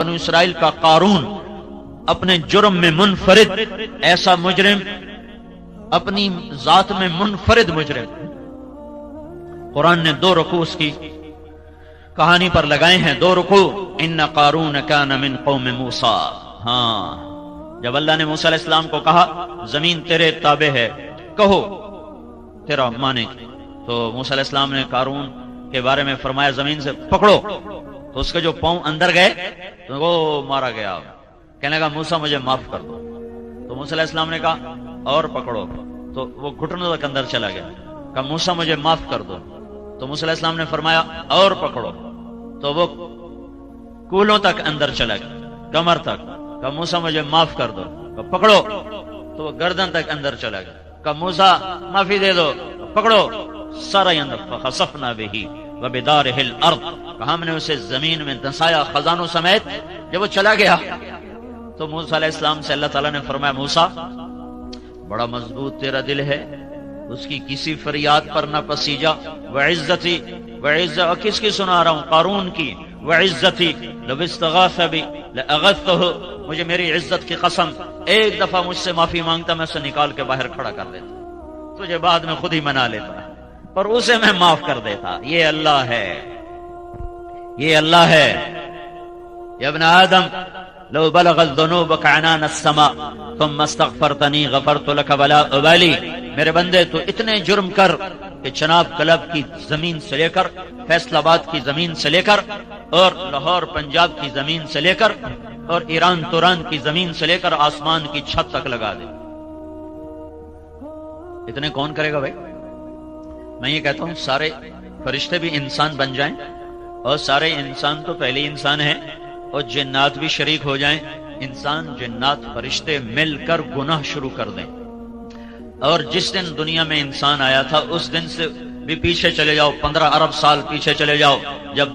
بنو اسرائیل کا قارون اپنے جرم میں منفرد، ایسا مجرم اپنی ذات میں منفرد مجرم. قرآن نے 2 رکوع اس کی کہانی پر لگائے ہیں، 2 رکوع. ان قارون کان من قوم موسیٰ. ہاں، جب اللہ نے موسیٰ علیہ السلام کو کہا زمین تیرے تابع ہے، کہو تیرا مانے، تو موسیٰ علیہ السلام نے قارون کے بارے میں فرمایا زمین سے پکڑو، تو اس کے جو پاؤں اندر گئے تو وہ مارا گیا. کہنے لگا موسیٰ مجھے معاف کر دو. تو موسیٰ علیہ السلام نے کہا اور پکڑو، تو وہ گھٹنوں تک اندر چلا گیا. کہا موسیٰ مجھے معاف کر دو. تو موسیٰ علیہ السلام نے فرمایا اور پکڑو، تو وہ کولوں تک اندر چلا گیا، کمر تک. کہا موسیٰ مجھے معاف کر دو. کہا پکڑو، تو وہ گردن تک اندر چلا گیا. کہا موسیٰ معافی دے دو. پکڑو، سارا اندر. فخسفنا بہ وبدارہ الارض. کہا ہم نے اسے زمین میں دھنسایا خزانوں سمیت. جب وہ چلا گیا تو موسیٰ علیہ السلام سے اللہ تعالیٰ نے فرمایا موسیٰ بڑا مضبوط تیرا دل ہے، اس کی کسی فریاد پر نہ پسیجا. وعزتی، وعزت کس کی سنا رہا ہوں؟ قارون کی. وعزتی لو استغاث بی لاغثتہ. مجھے میری عزت کی قسم ایک دفعہ مجھ سے معافی مانگتا میں اسے نکال کے باہر کھڑا کر دیتا، تجھے بعد میں خود ہی منا لیتا، پر اسے میں معاف کر دیتا. یہ اللہ ہے، یہ اللہ ہے. یا ابن آدم لو بلغت ذنوبک عنان السماء ثم استغفرتنی غفرت لک ولا ابالی. میرے بندے تو اتنے جرم کر کہ چناب کلب کی زمین سے لے کر فیصل آباد کی زمین سے لے کر اور لاہور پنجاب کی زمین سے لے کر اور ایران توران کی زمین سے لے کر آسمان کی چھت تک لگا دے. اتنے کون کرے گا بھائی؟ میں یہ کہتا ہوں سارے فرشتے بھی انسان بن جائیں، اور سارے انسان تو پہلے انسان ہیں، اور جنات بھی شریک ہو جائیں، انسان جنات فرشتے مل کر گناہ شروع کر دیں، اور جس دن دنیا میں انسان آیا تھا اس دن سے بھی پیچھے چلے جاؤ، 15 ارب سال پیچھے چلے جاؤ، جب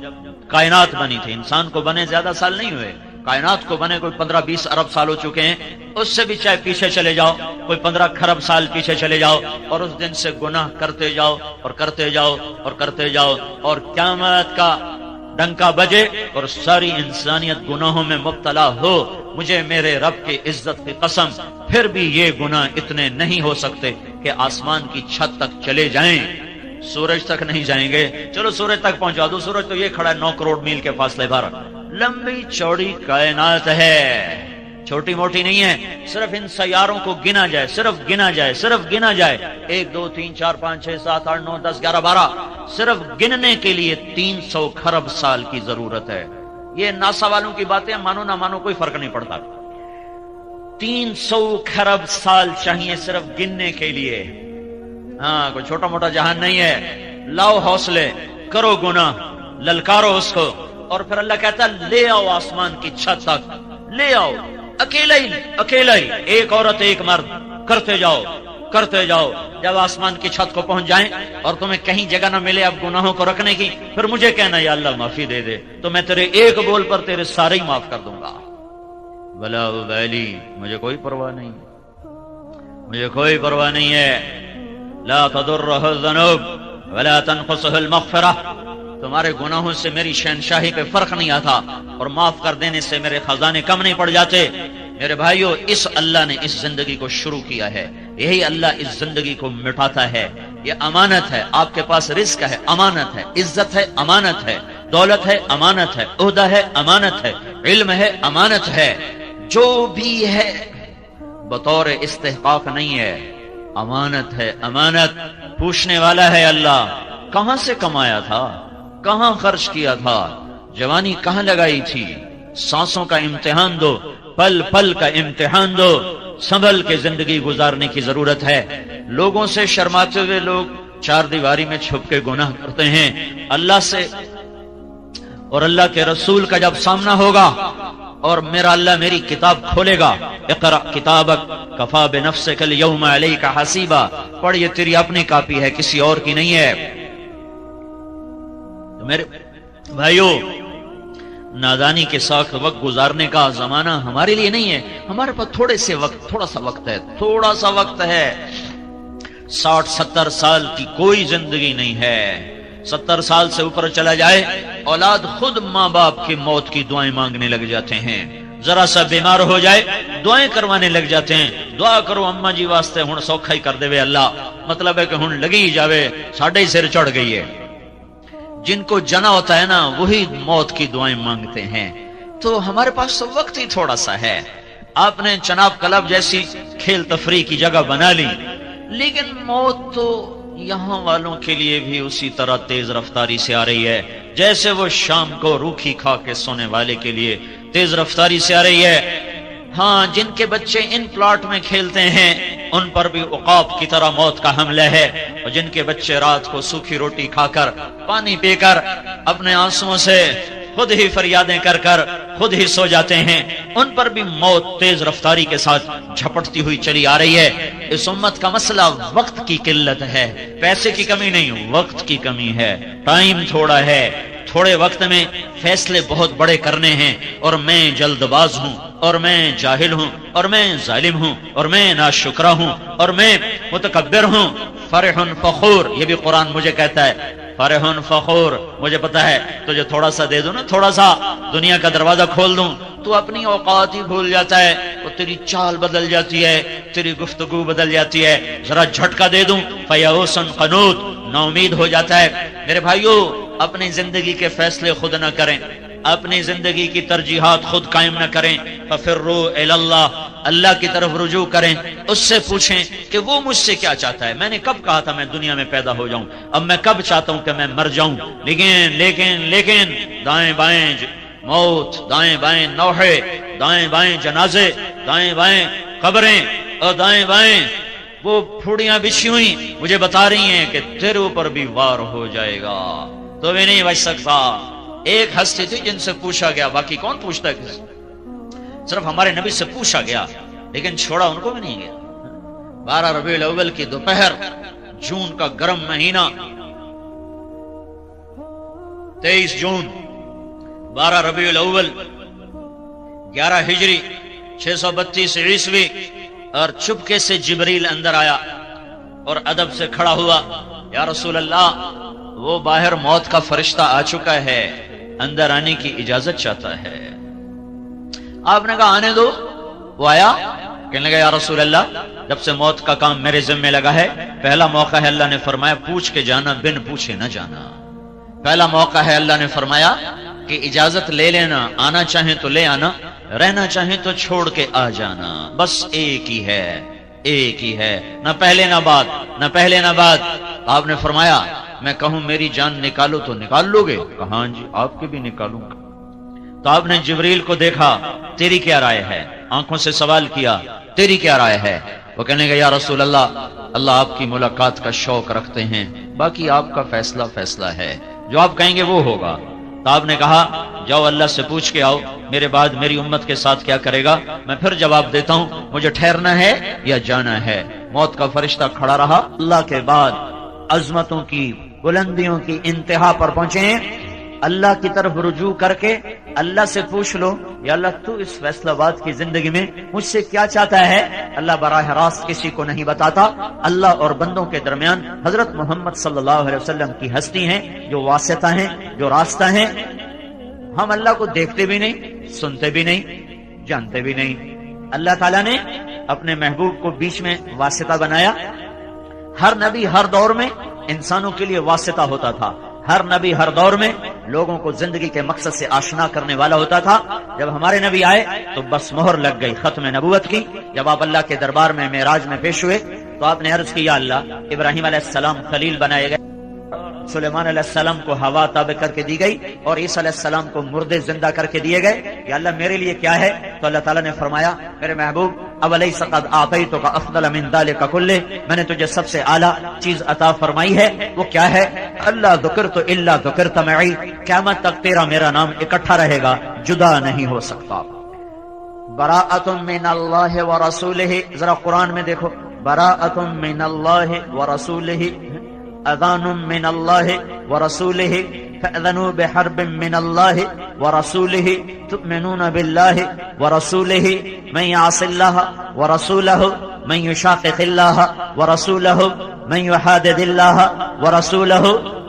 کائنات بنی تھی. انسان کو بنے زیادہ سال نہیں ہوئے، کائنات کو بنے کوئی 15-20 ارب سال ہو چکے ہیں. اس سے بھی چاہے پیچھے چلے جاؤ، کوئی 15 کھرب سال پیچھے چلے جاؤ، اور اس دن سے گناہ کرتے جاؤ اور کرتے جاؤ اور کرتے جاؤ، اور قیامت کا ڈنکا بجے اور ساری انسانیت گناہوں میں مبتلا ہو. مجھے میرے رب کی عزت کی قسم پھر بھی یہ گناہ اتنے نہیں ہو سکتے کہ آسمان کی چھت تک چلے جائیں. سورج تک نہیں جائیں گے، چلو سورج تک پہنچا دو، سورج تو یہ کھڑا ہے 9 کروڑ میل کے فاصلے پر. لمبی چوڑی کائنات ہے، چھوٹی موٹی نہیں ہے. صرف ان سیاروں کو گنا جائے، صرف گنا جائے، صرف گنا جائے، 1 2 3 4 5 6 7 8 9 10 11 12، صرف گننے کے لیے 300 کھرب سال کی ضرورت ہے. یہ ناسا والوں کی باتیں مانو نہ مانو کوئی فرق نہیں پڑتا. 300 کھرب سال چاہیے صرف گننے کے لیے. ہاں، کوئی چھوٹا موٹا جہان نہیں ہے. لاؤ حوصلے، کرو گناہ، للکارو اس کو، اور پھر اللہ کہتا لے آؤ آسمان کی چھت تک، لے آؤ اکیلا ہی، ایک عورت ایک مرد، کرتے جاؤ کرتے جاؤ. جب آسمان کی چھت کو پہنچ جائیں اور تمہیں کہیں جگہ نہ ملے اب گناہوں کو رکھنے کی، پھر مجھے کہنا یا اللہ معافی دے دے، تو میں تیرے ایک بول پر تیرے سارے ہی معاف کر دوں گا. ولا ابالی، مجھے کوئی پرواہ نہیں، مجھے کوئی پرواہ نہیں ہے. لا تضرہ الذنوب ولا تنقصہ المغفرہ. تمہارے گناہوں سے میری شہنشاہی پہ فرق نہیں آتا، اور معاف کر دینے سے میرے خزانے کم نہیں پڑ جاتے. میرے بھائیو، اس اللہ نے اس زندگی کو شروع کیا ہے، یہی اللہ اس زندگی کو مٹاتا ہے. یہ امانت ہے، آپ کے پاس رزق ہے، امانت ہے، عزت ہے، امانت ہے، دولت ہے، امانت ہے، عہدہ ہے، امانت ہے، علم ہے، امانت ہے. جو بھی ہے بطور استحقاق نہیں ہے، امانت ہے. امانت پوچھنے والا ہے اللہ. کہاں سے کمایا تھا، کہاں خرچ کیا تھا، جوانی کہاں لگائی تھی. سانسوں کا امتحان دو، پل پل کا امتحان دو. سنبھل کے زندگی گزارنے کی ضرورت ہے. لوگوں سے شرماتے ہوئے لوگ 4 دیواری میں چھپ کے گناہ کرتے ہیں. اللہ سے اور اللہ کے رسول کا جب سامنا ہوگا اور میرا اللہ میری کتاب کھولے گا، اقرأ کتابک کفا بنفسک اليوم علیک حسیبا، پڑھ یہ تیری اپنی کاپی ہے، کسی اور کی نہیں ہے. میرے بھائیو، نادانی کے ساتھ وقت گزارنے کا زمانہ ہمارے لیے نہیں ہے. ہمارے پاس تھوڑا سا وقت ہے، تھوڑا سا وقت ہے. 60-70 سال کی کوئی زندگی نہیں ہے. 70 سال سے اوپر چلا جائے اولاد خود ماں باپ کی موت کی دعائیں مانگنے لگ جاتے ہیں، ذرا سا بیمار ہو جائے دعائیں کروانے لگ جاتے ہیں، دعا کرو اما جی واسطے ہن سوکھا ہی کر دے وے اللہ، مطلب ہے کہ ہن لگی جاوے ساڈے ہی سر چڑھ گئی ہے۔ جن کو جنا ہوتا ہے نا وہی موت کی دعائیں مانگتے ہیں۔ تو ہمارے پاس تو وقت ہی تھوڑا سا ہے، آپ نے چناب کلب جیسی کھیل تفریح کی جگہ بنا لی، لیکن موت تو یہاں والوں کے لیے بھی اسی طرح تیز رفتاری سے آ رہی ہے جیسے وہ شام کو روکھی کھا کے سونے والے کے لیے تیز رفتاری سے آ رہی ہے۔ ہاں، جن کے بچے ان پلاٹ میں کھیلتے ہیں ان پر بھی عقاب کی طرح موت کا حملہ ہے، اور جن کے بچے رات کو سوکھی روٹی کھا کر پانی پی کر اپنے آنسوؤں سے خود ہی فریادیں کر کر خود ہی سو جاتے ہیں، ان پر بھی موت تیز رفتاری کے ساتھ جھپٹتی ہوئی چلی آ رہی ہے۔ اس امت کا مسئلہ وقت کی قلت ہے، پیسے کی کمی نہیں، وقت کی کمی ہے، ٹائم تھوڑا ہے، تھوڑے وقت میں فیصلے بہت بڑے کرنے ہیں، اور میں جلد باز ہوں، اور میں جاہل ہوں، اور میں ظالم ہوں، اور میں ناشکرا ہوں، اور میں متکبر ہوں۔ فرح فخور، یہ بھی قرآن مجھے کہتا ہے، فرح فخور، مجھے پتا ہے تجھے تھوڑا سا دے دوں نا، تھوڑا سا دنیا کا دروازہ کھول دوں، تو اپنی اوقات ہی بھول جاتا ہے، وہ تیری چال بدل جاتی ہے، تیری گفتگو بدل جاتی ہے، ذرا جھٹکا دے دوں فیئوس قنوط، نا امید ہو جاتا ہے۔ میرے بھائیو، اپنی زندگی کے فیصلے خود نہ کریں، اپنی زندگی کی ترجیحات خود قائم نہ کریں، ففروا الی اللہ، اللہ کی طرف رجوع کریں، اس سے پوچھیں کہ وہ مجھ سے کیا چاہتا ہے۔ میں نے کب کہا تھا میں دنیا میں پیدا ہو جاؤں، اب میں کب چاہتا ہوں کہ میں مر جاؤں، لیکن دائیں بائیں موت، دائیں بائیں نوحے، دائیں بائیں جنازے، دائیں بائیں قبریں، اور دائیں بائیں وہ پھوڑیاں بچھی ہوئی مجھے بتا رہی ہیں کہ تیرے اوپر بھی وار ہو جائے گا، تو بھی نہیں بچ سکتا۔ ایک ہستی تھی جن سے پوچھا گیا، باقی کون پوچھتا ہے کسی، صرف ہمارے نبی سے پوچھا گیا، لیکن چھوڑا ان کو بھی نہیں گیا۔ 12 ربیع الاول کی دوپہر، جون کا گرم مہینہ، 23 جون 12 ربیع الاول 11 ہجری 632 عیسوی، اور چپکے سے جبریل اندر آیا اور ادب سے کھڑا ہوا، یا رسول اللہ، وہ باہر موت کا فرشتہ آ چکا ہے، اندر آنے کی اجازت چاہتا ہے۔ آپ نے کہا آنے دو۔ وہ آیا، کہنے لگا یا رسول اللہ، جب سے موت کا کام میرے ذمہ لگا ہے، پہلا موقع ہے اللہ نے فرمایا پوچھ کے جانا، بن پوچھے نہ جانا۔ پہلا موقع ہے اللہ نے فرمایا کہ اجازت لے لینا، آنا چاہیں تو لے آنا، رہنا چاہیں تو چھوڑ کے آ جانا، بس ایک ہی ہے، ایک ہی ہے، نہ پہلے نہ بعد، نہ پہلے نہ بعد۔ آپ نے فرمایا میں کہوں میری جان نکالو تو نکال لو گے؟ کہا ہاں جی، آپ کی بھی نکالوں گا۔ تو آپ نے جبریل کو دیکھا، تیری کیا رائے ہے؟ آنکھوں سے سوال کیا، تیری کیا رائے ہے؟ وہ کہنے گا یا رسول اللہ، اللہ آپ کی ملاقات کا شوق رکھتے ہیں، باقی آپ کا فیصلہ ہے، جو آپ کہیں گے وہ ہوگا۔ تو آپ نے کہا جاؤ اللہ سے پوچھ کے آؤ، میرے بعد میری امت کے ساتھ کیا کرے گا، میں پھر جواب دیتا ہوں، مجھے ٹھہرنا ہے یا جانا ہے۔ موت کا فرشتہ کھڑا رہا۔ اللہ کے بعد عظمتوں کی، بلندیوں کی انتہا پر پہنچے، اللہ کی طرف رجوع کر کے اللہ سے پوچھ لو، یا اللہ تو اس فیصلہ باد کی زندگی میں مجھ سے کیا چاہتا ہے۔ اللہ براہ راست کسی کو نہیں بتاتا، اللہ اور بندوں کے درمیان حضرت محمد صلی اللہ علیہ وسلم کی ہستی ہیں، جو واسطہ ہیں، جو راستہ ہیں۔ ہم اللہ کو دیکھتے بھی نہیں، سنتے بھی نہیں، جانتے بھی نہیں۔ اللہ تعالیٰ نے اپنے محبوب کو بیچ میں واسطہ بنایا۔ ہر نبی ہر دور میں انسانوں کے لیے واسطہ ہوتا تھا، ہر نبی ہر دور میں لوگوں کو زندگی کے مقصد سے آشنا کرنے والا ہوتا تھا۔ جب ہمارے نبی آئے تو بس مہر لگ گئی ختم نبوت کی۔ جب آپ اللہ کے دربار میں معراج میں پیش ہوئے تو آپ نے عرض کی یا اللہ، ابراہیم علیہ السلام خلیل بنائے گئے، سلیمان علیہ السلام کو ہوا تابع کر کے دی گئی، اور عیسیٰ علیہ السلام کو مردے زندہ کر کے دیے گئے، یا اللہ میرے لیے کیا ہے؟ تو اللہ تعالیٰ نے فرمایا میرے محبوب اولیس قد اعطیتک افضل من ذلک کلہ، میں نے تجھے سب سے اعلیٰ چیز عطا فرمائی ہے، وہ کیا ہے؟ اللہ ذکرت الا ذکرت معی، قیامت تک تیرا میرا نام اکٹھا رہے گا، جدا نہیں ہو سکتا۔ براءۃ من اللہ ورسولہ، ذرا قرآن میں دیکھو، براءۃ من اللہ ورسولہ، اذان من اللہ ورسولہ، فأذنوا بحرب من اللہ ورسولہ، تؤمنون باللہ ورسولہ، من يعص اللہ ورسولہ، من يشاقق اللہ ورسولہ، من يحادد اللہ ورسولہ،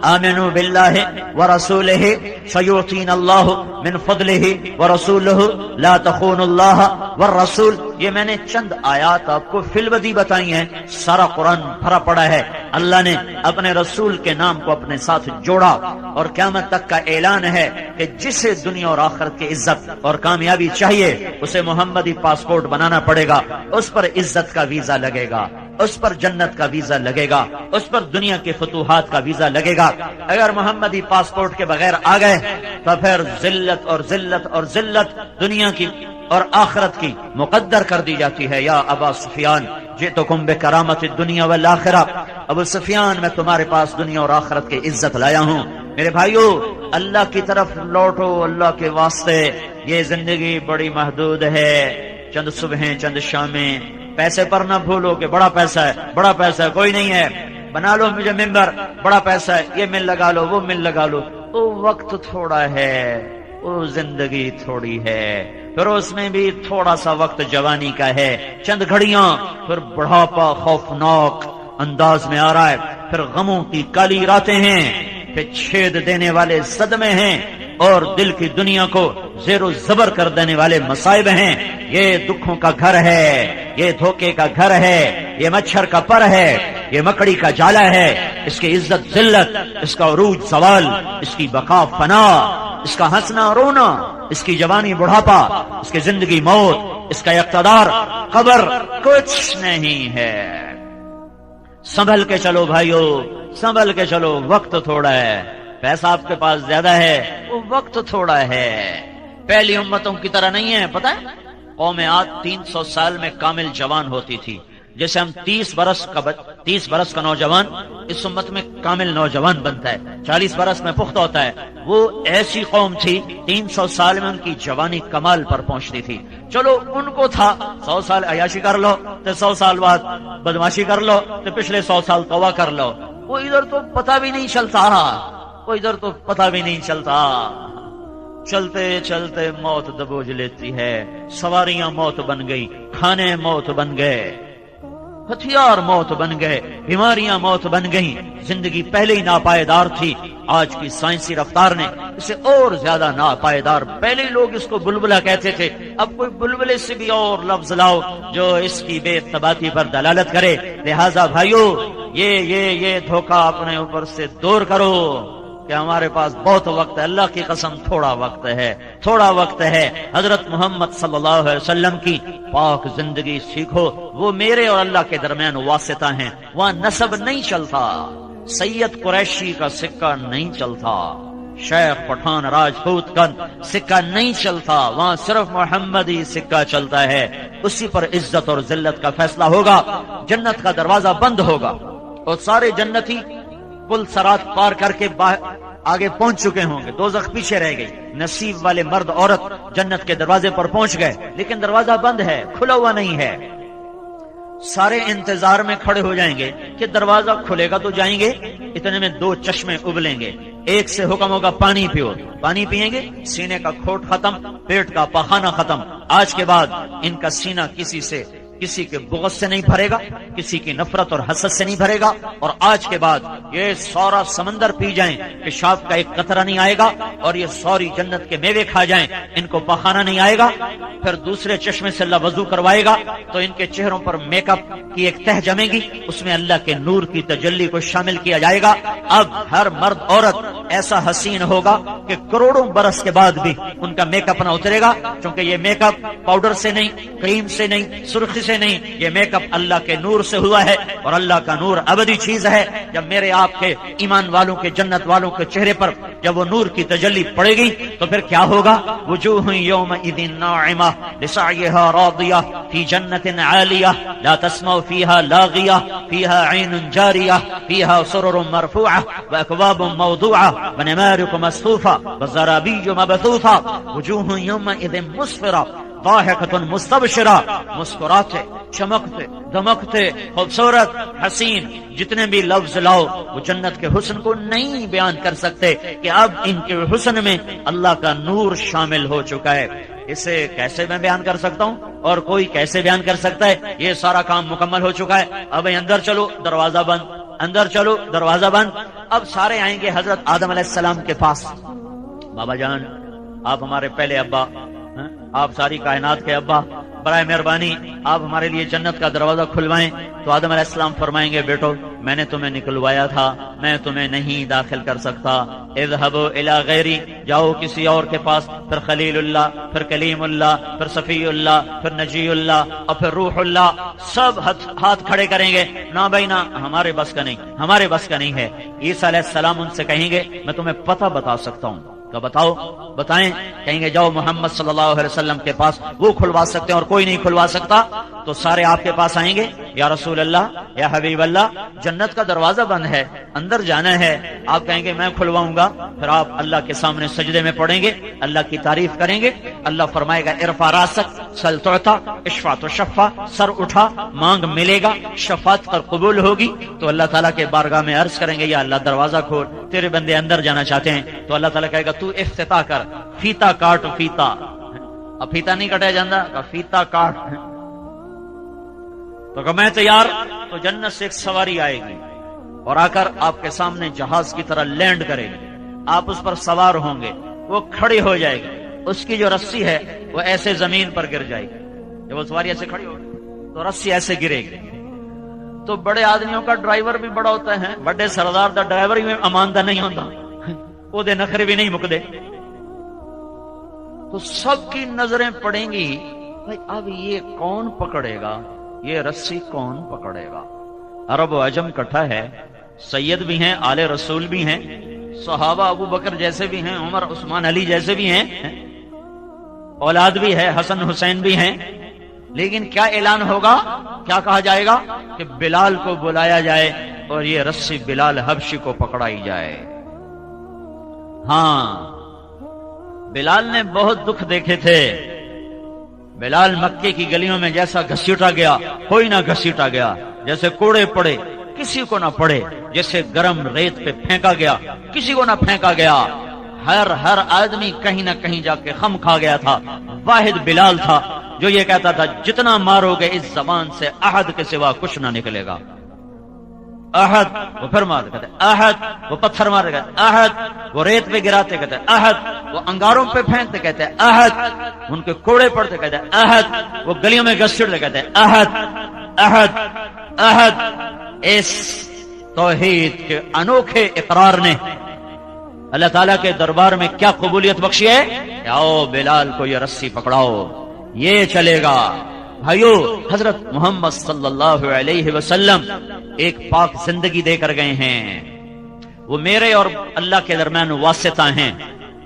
آمنوا باللہ ورسولہ سیؤتینا اللہ من فضلہ ورسولہ لا تخونوا اللہ والرسول. یہ میں نے چند آیات آپ کو فی البدی بتائی ہیں، سارا قرآن بھرا پڑا ہے. اللہ نے اپنے رسول کے نام کو اپنے ساتھ جوڑا اور قیامت تک کا اعلان ہے کہ جسے دنیا اور آخرت کی عزت اور کامیابی چاہیے اسے محمدی پاسپورٹ بنانا پڑے گا. اس پر عزت کا ویزا لگے گا، اس پر جنت کا ویزا لگے گا، اس پر دنیا کے فتوحات کا ویزا لگے گا. اگر محمدی پاسپورٹ کے بغیر آ گئے تو پھر ذلت اور ذلت اور ذلت دنیا کی اور آخرت کی مقدر کر دی جاتی ہے. یا ابا سفیان جئتکم بکرامت الدنیا والآخرہ، ابو سفیان میں تمہارے پاس دنیا اور آخرت کی عزت لایا ہوں. میرے بھائیو، اللہ کی طرف لوٹو، اللہ کے واسطے. یہ زندگی بڑی محدود ہے، چند صبحیں چند شامیں. پیسے پر نہ بھولو کہ بڑا پیسہ ہے، بڑا پیسہ ہے، کوئی نہیں ہے. بنا لو مجھے ممبر، بڑا پیسہ ہے، یہ مل لگا لو، وہ مل لگا لو. وہ وقت تھوڑا ہے، وہ زندگی تھوڑی ہے، پھر اس میں بھی تھوڑا سا وقت جوانی کا ہے، چند گھڑیاں، پھر بڑھاپا خوفناک انداز میں آ رہا ہے، پھر غموں کی کالی راتیں ہیں، پھر چھید دینے والے صدمے ہیں اور دل کی دنیا کو زیر و زبر کر دینے والے مصائب ہیں. یہ دکھوں کا گھر ہے، یہ دھوکے کا گھر ہے، یہ مچھر کا پر ہے، یہ مکڑی کا جالا ہے. اس کی عزت ذلت، اس کا عروج زوال، اس کی بقا فنا، اس کا ہنسنا رونا، اس کی جوانی بڑھاپا، اس کی زندگی موت، اس کا اقتدار قبر، کچھ نہیں ہے. سنبھل کے چلو بھائیو، سنبھل کے چلو. وقت تھوڑا ہے، پیسہ آپ کے پاس زیادہ ہے، وہ وقت تھوڑا ہے. پہلی امتوں کی طرح نہیں ہے. پتہ ہے قوم عاد 300 سال میں کامل جوان ہوتی تھی. جیسے ہم 30 برس کا نوجوان اس امت میں کامل نوجوان بنتا ہے، 40 برس میں پختہ ہوتا ہے. وہ ایسی قوم تھی 300 سال میں ان کی جوانی کمال پر پہنچتی تھی. چلو ان کو تھا 100 سال عیاشی کر لو تو 100 سال بعد بدماشی کر لو تو پچھلے 100 سال توبہ کر لو. وہ ادھر تو پتہ بھی نہیں چلتا، وہ ادھر تو پتہ بھی نہیں چلتا. چلتے چلتے موت دبوچ لیتی ہے. سواریاں موت بن گئی، کھانے موت بن گئے، ہتھیار موت بن گئے، بیماریاں موت بن گئیں. زندگی پہلے ہی ناپائیدار تھی، آج کی سائنسی رفتار نے اسے اور زیادہ ناپائیدار. پہلے لوگ اس کو بلبلہ کہتے تھے، اب کوئی بلبلے سے بھی اور لفظ لاؤ جو اس کی بے ثباتی پر دلالت کرے. لہذا بھائیو، یہ دھوکہ اپنے اوپر سے دور کرو کہ ہمارے پاس بہت وقت ہے. اللہ کی قسم تھوڑا وقت ہے، تھوڑا وقت ہے. حضرت محمد صلی اللہ علیہ وسلم کی پاک زندگی سیکھو. وہ میرے اور اللہ کے درمیان واسطہ ہیں. وہاں نسب نہیں چلتا، سید قریشی کا سکہ نہیں چلتا، شیخ پٹھان راجپوت کا سکہ نہیں چلتا. وہاں صرف محمدی سکہ چلتا ہے. اسی پر عزت اور ذلت کا فیصلہ ہوگا. جنت کا دروازہ بند ہوگا اور سارے جنتی پل سرات پار کر کے آگے پہنچ چکے ہوں گے، دوزخ پیچھے رہ گئی. نصیب والے مرد عورت جنت کے دروازے پر پہنچ گئے، لیکن دروازہ بند ہے، کھلا ہوا نہیں ہے. سارے انتظار میں کھڑے ہو جائیں گے کہ دروازہ کھلے گا تو جائیں گے. اتنے میں 2 چشمے ابلیں گے. ایک سے حکم ہوگا پانی پیو، پانی پیئیں گے، سینے کا کھوٹ ختم، پیٹ کا پخانہ ختم. آج کے بعد ان کا سینہ کسی کے بغض سے نہیں بھرے گا، کسی کی نفرت اور حسد سے نہیں بھرے گا. اور آج کے بعد یہ سارا سمندر پی جائیں، پیشاب کا ایک قطرہ نہیں آئے گا. اور یہ ساری جنت کے میوے کھا جائیں، ان کو پخانہ نہیں آئے گا. پھر دوسرے چشمے سے اللہ وضو کروائے گا تو ان کے چہروں پر میک اپ کی ایک تہ جمے گی، اس میں اللہ کے نور کی تجلی کو شامل کیا جائے گا. اب ہر مرد عورت ایسا حسین ہوگا کہ کروڑوں برس کے بعد بھی ان کا میک اپ نہ اترے گا، کیونکہ یہ میک اپ پاؤڈر سے نہیں، کریم سے نہیں، سرخی سے نہیں، یہ میک اپ اللہ کے نور سے ہوا ہے. اور اللہ کا نور ابدی چیز ہے. جب میرے آپ کے ایمان والوں کے، جنت والوں کے چہرے پر جب وہ نور کی تجلی پڑے گی تو پھر کیا ہوگا؟ وجوہ یومئذ ناعمہ لسعیہا راضیہ فی جنت عالیہ لا تسمع فیہا لاغیہ فیہا عین جاریہ فیہا سرر مرفوعہ واکواب موضوعہ ونمارق مصفوفہ وزرابی مبثوثہ. وجوہ یومئذ مسفرہ ضاحکۃ مستبشرہ، مسکراتے، چمکتے، دمکتے، خوبصورت، حسین. جتنے بھی لفظ لاؤ وہ جنت کے حسن کو نہیں بیان کر سکتے کہ اب ان کے حسن میں اللہ کا نور شامل ہو چکا ہے. اسے کیسے میں بیان کر سکتا ہوں اور کوئی کیسے بیان کر سکتا ہے؟ یہ سارا کام مکمل ہو چکا ہے. اب اندر چلو، دروازہ بند، اندر چلو، دروازہ بند. اب سارے آئیں گے حضرت آدم علیہ السلام کے پاس، بابا جان آپ ہمارے پہلے ابا، آپ ساری کائنات کے ابا، برائے مہربانی آپ ہمارے لیے جنت کا دروازہ کھلوائیں۔ تو آدم علیہ السلام فرمائیں گے بیٹو میں نے تمہیں نکلوایا تھا، میں تمہیں نہیں داخل کر سکتا، اذهبوا الى غیری، جاؤ کسی اور کے پاس، پھر خلیل اللہ، پھر کلیم اللہ، پھر صفی اللہ، پھر نجی اللہ اور پھر روح اللہ، سب ہاتھ کھڑے کریں گے، نہ بھائی نہ ہمارے بس کا نہیں، ہمارے بس کا نہیں ہے۔ عیسیٰ علیہ السلام ان سے کہیں گے میں تمہیں پتہ بتا سکتا ہوں، تو بتاؤ بتائیں، کہیں گے جاؤ محمد صلی اللہ علیہ وسلم کے پاس، وہ کھلوا سکتے ہیں اور کوئی نہیں کھلوا سکتا۔ تو سارے آپ کے پاس آئیں گے، یا رسول اللہ یا حبیب اللہ جنت کا دروازہ بند ہے، اندر جانا ہے۔ آپ کہیں گے میں کھلواؤں گا، پھر آپ اللہ کے سامنے سجدے میں پڑیں گے، اللہ کی تعریف کریں گے، اللہ فرمائے گا ارفع راسک سل تعطا اشفع تشفع، سر اٹھا مانگ ملے گا، شفاعت پر قبول ہوگی۔ تو اللہ تعالیٰ کے بارگاہ میں عرض کریں گے یا اللہ دروازہ کھول، تیرے بندے اندر جانا چاہتے ہیں۔ تو اللہ تعالیٰ کہے گا تو افتتاح کر، فیتا کاٹ، فیتا، اب فیتا نہیں کٹا جاتا، فیتا کاٹ، تو کہ میں تیار۔ تو جنت سے ایک سواری آئے گی اور آ کر آپ کے سامنے جہاز کی طرح لینڈ کرے گی، آپ اس پر سوار ہوں گے، وہ کھڑی ہو جائے گی، اس کی جو رسی ہے وہ ایسے زمین پر گر جائے گی، جب وہ سواری ایسے کھڑی ہوگی تو رسی ایسے گرے گی۔ تو بڑے آدمیوں کا ڈرائیور بھی بڑا ہوتا ہے، بڑے سردار دا ڈرائیور بھی اماندہ نہیں ہوتا، وہ دے نخرے بھی نہیں مکدے۔ تو سب کی نظریں پڑیں گی بھائی اب یہ کون پکڑے گا، یہ رسی کون پکڑے گا۔ عرب و عجم کٹھا ہے، سید بھی ہیں، آل رسول بھی ہیں، صحابہ ابو بکر جیسے بھی ہیں، عمر عثمان علی جیسے بھی ہیں، اولاد بھی ہے، حسن حسین بھی ہیں، لیکن کیا اعلان ہوگا، کیا کہا جائے گا کہ بلال کو بلایا جائے اور یہ رسی بلال حبشی کو پکڑائی جائے۔ ہاں بلال نے بہت دکھ دیکھے تھے، بلال مکے کی گلیوں میں جیسا گھسیٹا گیا کوئی نہ گھسیٹا گیا، جیسے کوڑے پڑے کسی کو نہ پڑے، جیسے گرم ریت پہ پھینکا گیا کسی کو نہ پھینکا گیا، ہر آدمی کہیں نہ کہیں جا کے خم کھا گیا تھا۔ واحد بلال تھا جو یہ کہتا تھا جتنا مارو گے اس زبان سے احد کے سوا کچھ نہ نکلے گا۔ احد، وہ پھر مار کہتے احد، وہ پتھر مار کہتے احد، وہ ریت پہ گراتے کہتے احد، وہ انگاروں پہ پھینکتے کہتے احد، ان کے کوڑے پڑتے کہتے احد، وہ گلیوں میں گھسیٹتے کہتے احد احد احد۔ اس توحید کے انوکھے اقرار نے اللہ تعالیٰ کے دربار میں کیا قبولیت بخشی ہے کہ آؤ بلال کو یہ رسی پکڑاؤ، یہ چلے گا۔ بھائیو حضرت محمد صلی اللہ علیہ وسلم ایک پاک زندگی دے کر گئے ہیں، وہ میرے اور اللہ کے درمیان واسطہ ہیں،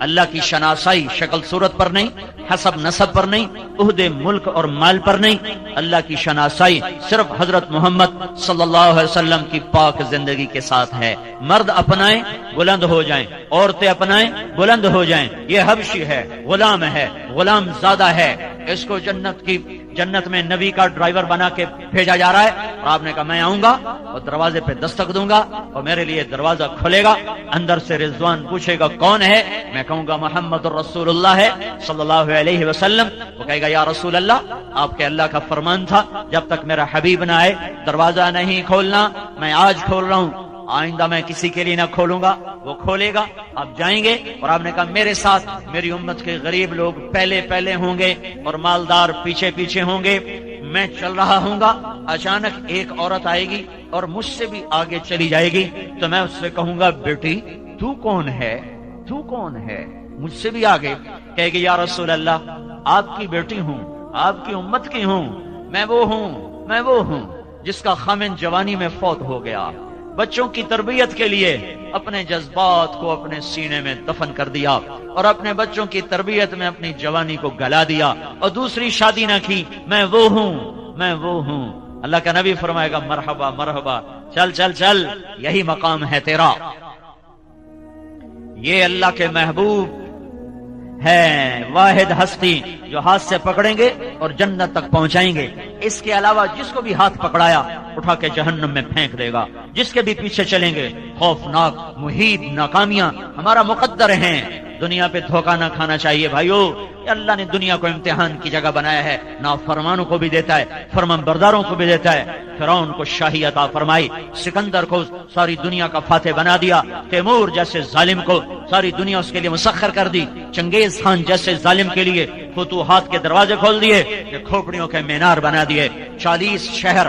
اللہ کی شناسائی شکل صورت پر نہیں، حسب نسب پر نہیں، عہدے ملک اور مال پر نہیں، اللہ کی شناسائی صرف حضرت محمد صلی اللہ علیہ وسلم کی پاک زندگی کے ساتھ ہے۔ مرد اپنائیں بلند ہو جائیں، عورتیں اپنائیں بلند ہو جائیں۔ یہ حبشی ہے، غلام زادہ ہے، اس کو جنت میں نبی کا ڈرائیور بنا کے بھیجا جا رہا ہے، اور آپ نے کہا میں آؤں گا اور دروازے پہ دستک دوں گا اور میرے لیے دروازہ کھلے گا، اندر سے رضوان پوچھے گا کون ہے، میں کہوں گا محمد الرسول اللہ ہے صلی اللہ علیہ وسلم۔ وہ کہے گا یا رسول اللہ آپ کے اللہ کا فرمان تھا جب تک میرا حبیب نہ آئے دروازہ نہیں کھولنا، میں آج کھول رہا ہوں، آئندہ میں کسی کے لیے نہ کھولوں گا۔ وہ کھولے گا، آپ جائیں گے، اور آپ نے کہا میرے ساتھ میری امت کے غریب لوگ پہلے ہوں گے اور مالدار پیچھے ہوں گے، میں چل رہا ہوں گا، اچانک ایک عورت آئے گی اور مجھ سے بھی آگے چلی جائے گی، تو میں اس سے کہوں گا بیٹی تو کون ہے، مجھ سے بھی آگے، کہے گی یا رسول اللہ آپ کی بیٹی ہوں، آپ کی امت کی ہوں، میں وہ ہوں جس کا خامن جوانی میں فوت ہو گیا، بچوں کی تربیت کے لیے اپنے جذبات کو اپنے سینے میں دفن کر دیا اور اپنے بچوں کی تربیت میں اپنی جوانی کو گلا دیا اور دوسری شادی نہ کی، میں وہ ہوں۔ اللہ کا نبی فرمائے گا مرحبا، چل، یہی مقام ہے تیرا۔ یہ اللہ کے محبوب ہے، واحد ہستی جو ہاتھ سے پکڑیں گے اور جنت تک پہنچائیں گے۔ اس کے علاوہ جس کو بھی ہاتھ پکڑایا اٹھا کے جہنم میں پھینک دے گا، جس کے بھی پیچھے چلیں گے خوفناک محیط ناکامیاں ہمارا مقدر ہیں۔ دنیا پہ دھوکہ نہ کھانا چاہیے بھائیو. اللہ نے دنیا کو امتحان کی جگہ بنایا ہے، نافرمانوں کو بھی دیتا ہے، فرمان برداروں کو بھی دیتا ہے. فرعون کو شاہی عطا فرمائی، سکندر کو ساری دنیا کا فاتح بنا دیا، تیمور جیسے ظالم کو ساری دنیا اس کے لیے مسخر کر دی، چنگیز خان جیسے ظالم کے لیے فتوحات کے دروازے کھول دیے کہ کھوپڑیوں کے مینار بنا دیے. 40 شہر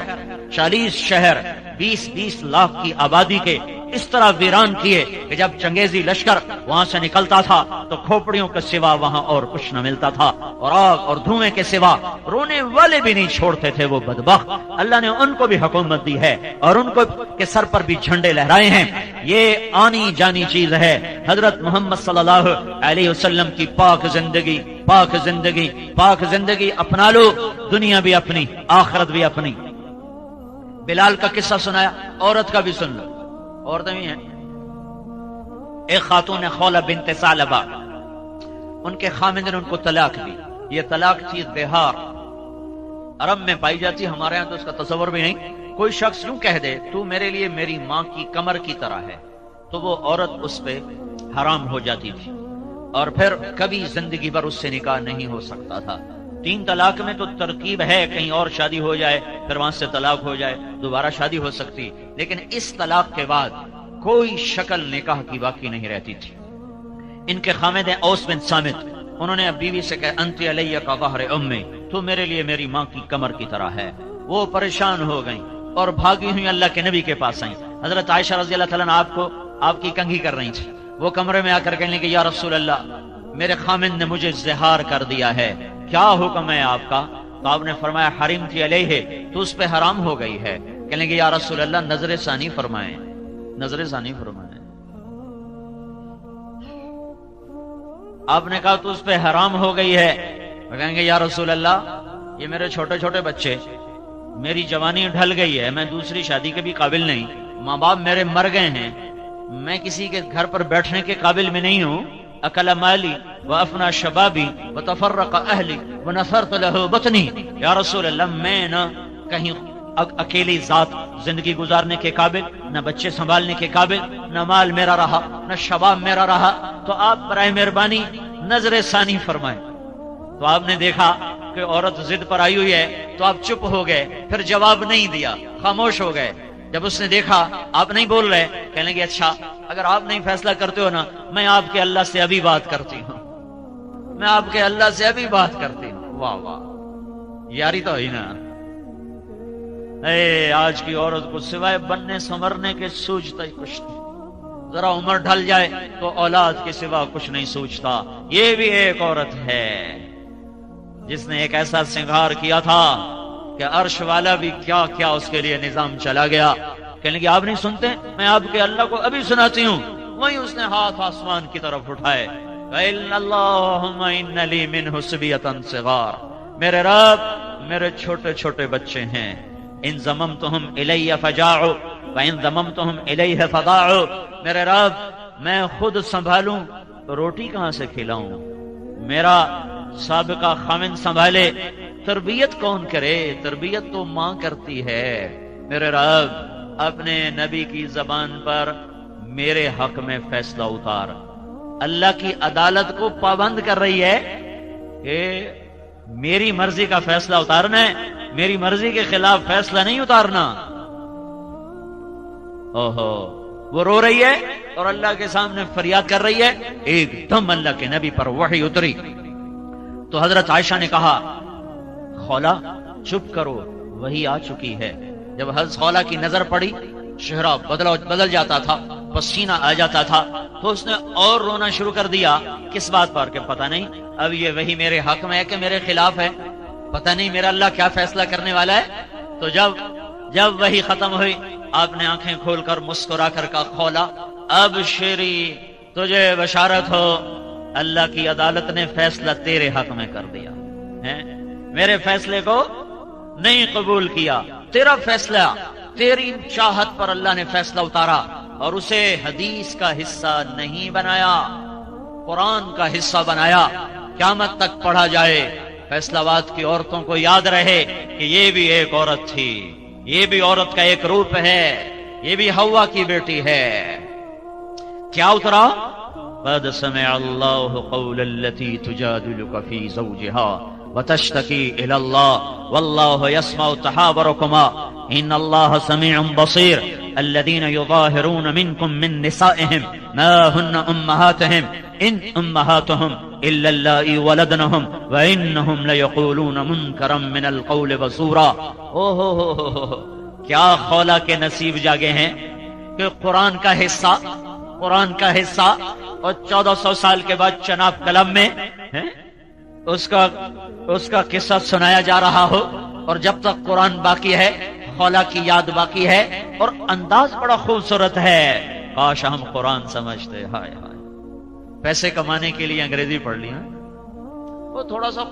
20 لاکھ کی آبادی کے اس طرح ویران کیے کہ جب چنگیزی لشکر وہاں سے نکلتا تھا تو کھوپڑیوں کے سوا وہاں اور کچھ نہ ملتا تھا، اور آگ اور دھوئیں کے سوا رونے والے بھی نہیں چھوڑتے تھے وہ بدبخت. اللہ نے ان کو بھی حکومت دی ہے اور ان کو کے سر پر بھی جھنڈے لہرائے ہیں. یہ آنی جانی چیز ہے. حضرت محمد صلی اللہ علیہ وسلم کی پاک زندگی اپنا لو، دنیا بھی اپنی، آخرت بھی اپنی. بلال کا قصہ سنایا، عورت کا بھی سن لو. عورتیں بھی ہیں. ایک خاتون خولہ بنت ثعلبہ، ان کے خامند نے ان کو طلاق دی. یہ طلاق تھی بہار، عرب میں پائی جاتی، ہمارے ہاں تو اس کا تصور بھی نہیں. کوئی شخص یوں کہہ دے تو میرے لیے میری ماں کی کمر کی طرح ہے، تو وہ عورت اس پہ حرام ہو جاتی تھی اور پھر کبھی زندگی بھر اس سے نکاح نہیں ہو سکتا تھا. 3 طلاق میں تو ترکیب ہے، کہیں اور شادی ہو جائے پھر وہاں سے طلاق ہو جائے، دوبارہ شادی ہو سکتی، لیکن اس طلاق کے بعد کوئی شکل نکاح کی باقی نہیں رہتی تھی. ان کے خامد ہیں اوس بن صامت. انہوں نے بیوی سے کہا انت علیہ کا ظہر امی، تو میرے لیے میری ماں کی کمر کی طرح ہے. وہ پریشان ہو گئیں اور بھاگی ہوئی اللہ کے نبی کے پاس آئیں. حضرت عائشہ رضی اللہ تعالیٰ عنہ آپ کی کنگھی کر رہی تھی. وہ کمرے میں آ کر کہنے لگے یا رسول اللہ، میرے خامد نے مجھے زہار کر دیا ہے، کیا حکم ہے آپ کا؟ تو آپ نے فرمایا حریم تھی علیہ، تو اس پہ حرام ہو گئی ہے. کہنے لگے یا رسول اللہ نظر ثانی فرمائیں. آپ نے کہا تو اس پہ حرام ہو گئی ہے. کہیں گے یا رسول اللہ یہ میرے چھوٹے چھوٹے بچے، میری جوانی ڈھل گئی ہے، میں دوسری شادی کے بھی قابل نہیں، ماں باپ میرے مر گئے ہیں، میں کسی کے گھر پر بیٹھنے کے قابل میں نہیں ہوں. اکل مالی وافنا شبابی وتفرق اہلی ونثرت له بطنی. یا رسول اللہ میں نہ کہیں اکیلی ذات زندگی گزارنے کے قابل، نہ بچے سنبھالنے کے قابل، نہ مال میرا رہا، نہ شباب میرا رہا، تو آپ برائے مہربانی نظر ثانی فرمائیں. تو آپ نے دیکھا کہ عورت ضد پر آئی ہوئی ہے تو آپ چپ ہو گئے، پھر جواب نہیں دیا، خاموش ہو گئے. جب اس نے دیکھا آپ نہیں بول رہے، کہنے لگے اچھا اگر آپ نہیں فیصلہ کرتے ہو نا، میں آپ کے اللہ سے ابھی بات کرتی ہوں، میں آپ کے اللہ سے ابھی بات کرتی ہوں. واہ واہ، یاری تو ہی نا. اے آج کی عورت کو سوائے بننے سنورنے کے سوچتا ہی کچھ نہیں، ذرا عمر ڈھل جائے تو اولاد کے سوا کچھ نہیں سوچتا. یہ بھی ایک عورت ہے جس نے ایک ایسا سنگار کیا تھا کہ عرش والا بھی کیا کیا اس کے لیے نظام چلا گیا. کہنے لگے آپ نہیں سنتے، میں آپ کے اللہ کو ابھی سناتی ہوں. وہیں اس نے ہاتھ آسمان کی طرف اٹھائے، اللہم ان لی منہ صبیۃ صغار، میرے رب میرے چھوٹے چھوٹے بچے ہیں، ان ضممتہم الی فجاعوا وان ضممتہم الیہ فضاعوا. میرے رب میں خود سنبھالوں تو روٹی کہاں سے کھلاؤں، میرا سابقہ خامن سنبھالے، تربیت کون کرے؟ تربیت تو ماں کرتی ہے. میرے رب اپنے نبی کی زبان پر میرے حق میں فیصلہ اتار. اللہ کی عدالت کو پابند کر رہی ہے کہ میری مرضی کا فیصلہ اتارنا ہے، میری مرضی کے خلاف فیصلہ نہیں اتارنا. اوہو، وہ رو رہی ہے اور اللہ کے سامنے فریاد کر رہی ہے. ایک دم اللہ کے نبی پر وحی اتری تو حضرت عائشہ نے کہا خولا چپ کرو، وہی آ چکی ہے. جب حضرت خولا کی نظر پڑی، چہرہ بدل جاتا تھا، پسینہ آ جاتا تھا، تو اس نے اور رونا شروع کر دیا. کس بات پر؟ کہ پتہ نہیں اب یہ وہی میرے حق میں ہے کہ میرے خلاف ہے، پتہ نہیں میرا اللہ کیا فیصلہ کرنے والا ہے. تو جب وہی ختم ہوئی، آپ نے آنکھیں کھول کر مسکرا کر کہا خولا اب شیری تجھے بشارت ہو، اللہ کی عدالت نے فیصلہ تیرے حق میں کر دیا ہے، میرے فیصلے کو نہیں قبول کیا، تیرا فیصلہ، تیری چاہت پر اللہ نے فیصلہ اتارا اور اسے حدیث کا حصہ نہیں بنایا، قرآن کا حصہ بنایا. قیامت تک پڑھا جائے، فیصلہ باد کی عورتوں کو یاد رہے کہ یہ بھی ایک عورت تھی، یہ بھی عورت کا ایک روپ ہے، یہ بھی حوا کی بیٹی ہے. کیا اترا؟ قد سمع اللہ قول التي تجادلك في زوجها وتشتكي إلى الله والله يسمع تحاوركما إن الله سميع بصير الذين يظاهرون منكم من نسائهم ما هن أمهاتهم إن أمهاتهم إلا اللائي ولدنهم وإنهم ليقولون منكرا من القول وزورا. کیا خولا کے نصیب جاگے ہیں کہ قرآن کا حصہ اور 1400 سال کے بعد چناب قلم میں اس کا قصہ سنایا جا رہا ہو، اور جب تک قرآن باقی ہے خولا کی یاد باقی ہے، اور انداز بڑا خوبصورت ہے. کاش ہم قرآن سمجھتے. ہائے ہائے، پیسے کمانے کے لیے انگریزی پڑھ لی، وہ تھوڑا سا